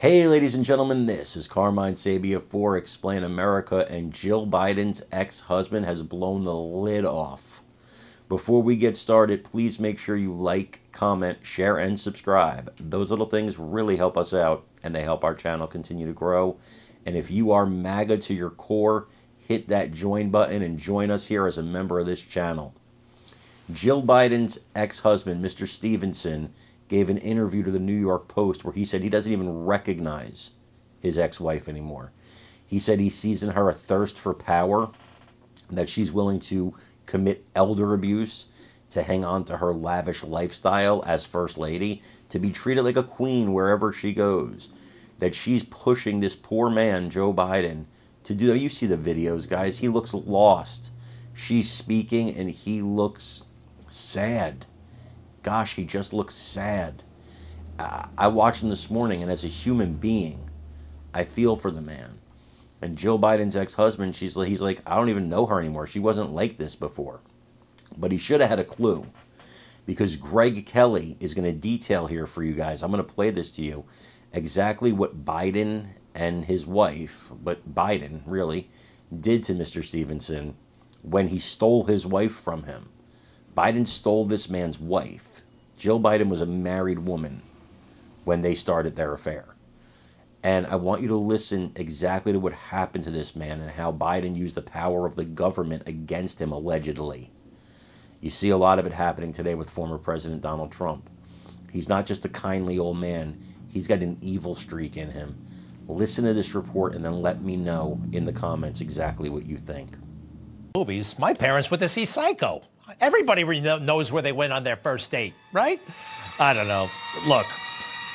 Hey, ladies and gentlemen, this is Carmine Sabia for Explain America, and Jill Biden's ex-husband has blown the lid off. Before we get started, please make sure you like, comment, share, and subscribe. Those little things really help us out, and they help our channel continue to grow. And if you are MAGA to your core, hit that join button and join us here as a member of this channel. Jill Biden's ex-husband, Mr. Stevenson, gave an interview to the New York Post where he said he doesn't even recognize his ex-wife anymore. He said he sees in her a thirst for power, that she's willing to commit elder abuse to hang on to her lavish lifestyle as First Lady, to be treated like a queen wherever she goes, that she's pushing this poor man, Joe Biden, to do. You see the videos, guys. He looks lost. She's speaking and he looks sad. Gosh, he just looks sad. I watched him this morning, and as a human being, I feel for the man. And Jill Biden's ex-husband, he's like, I don't even know her anymore. She wasn't like this before. But he should have had a clue, because Greg Kelly is going to detail here for you guys. I'm going to play this to you, exactly what Biden and his wife, but Biden really, did to Mr. Stevenson when he stole his wife from him. Biden stole this man's wife. Jill Biden was a married woman when they started their affair. And I want you to listen exactly to what happened to this man and how Biden used the power of the government against him, allegedly. You see a lot of it happening today with former President Donald Trump. He's not just a kindly old man. He's got an evil streak in him. Listen to this report and then let me know in the comments exactly what you think. Movies, my parents went to see Psycho. Everybody knows where they went on their first date, right? I don't know. Look,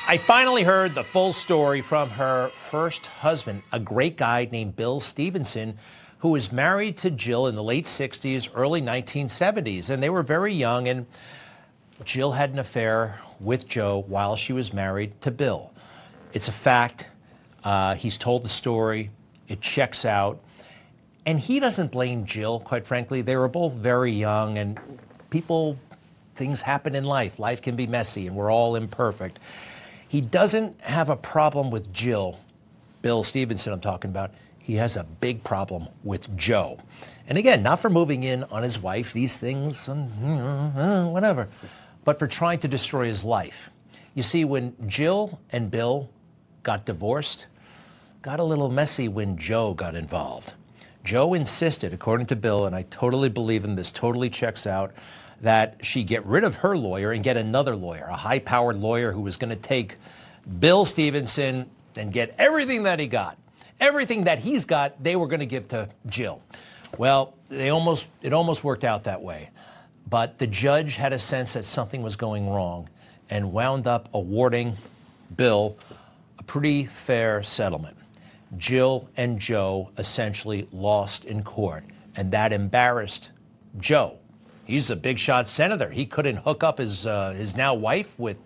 I finally heard the full story from her first husband, a great guy named Bill Stevenson, who was married to Jill in the late 60s, early 1970s. And they were very young, and Jill had an affair with Joe while she was married to Bill. It's a fact. He's told the story. It checks out. And he doesn't blame Jill, quite frankly. They were both very young, and things happen in life. Life can be messy, and we're all imperfect. He doesn't have a problem with Jill, Bill Stevenson I'm talking about. He has a big problem with Joe. And again, not for moving in on his wife, these things, whatever, but for trying to destroy his life. You see, when Jill and Bill got divorced, got a little messy when Joe got involved. Joe insisted, according to Bill, and I totally believe him, this totally checks out, that she get rid of her lawyer and get another lawyer, a high-powered lawyer who was going to take Bill Stevenson and get everything that he got. Everything that he's got, they were going to give to Jill. Well, it almost worked out that way. But the judge had a sense that something was going wrong and wound up awarding Bill a pretty fair settlement. Jill and Joe essentially lost in court, and that embarrassed Joe. He's a big shot senator. He couldn't hook up his now wife with,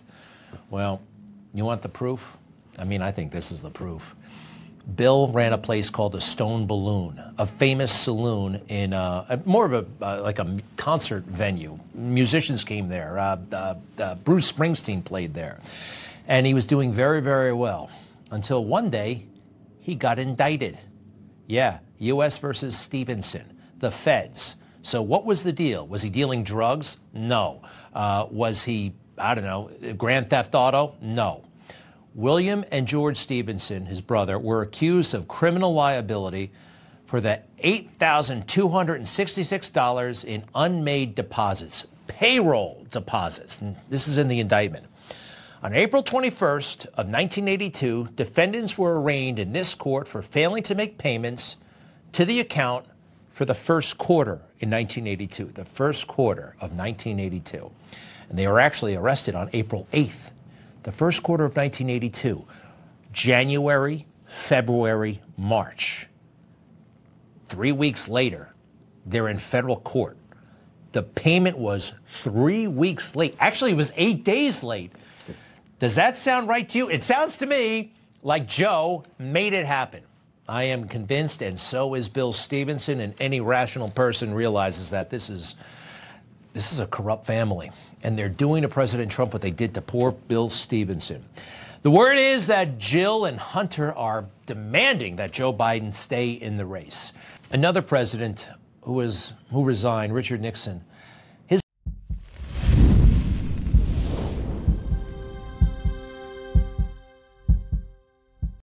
well, you want the proof? I mean, I think this is the proof. Bill ran a place called the Stone Balloon, a famous saloon in more of like a concert venue. Musicians came there. Bruce Springsteen played there. And he was doing very, very well until one day he got indicted. Yeah, U.S. versus Stevenson, the feds. So what was the deal? Was he dealing drugs? No. Was he, I don't know, Grand Theft Auto? No. William and George Stevenson, his brother, were accused of criminal liability for the $8,266 in unmade deposits, payroll deposits. And this is in the indictment. On April 21st of 1982, defendants were arraigned in this court for failing to make payments to the account for the first quarter in 1982, the first quarter of 1982. And they were actually arrested on April 8th, the first quarter of 1982, January, February, March. 3 weeks later, they're in federal court. The payment was 3 weeks late. Actually, it was 8 days late. Does that sound right to you? It sounds to me like Joe made it happen. I am convinced, and so is Bill Stevenson, and any rational person realizes that this is a corrupt family. And they're doing to President Trump what they did to poor Bill Stevenson. The word is that Jill and Hunter are demanding that Joe Biden stay in the race. Another president who resigned, Richard Nixon,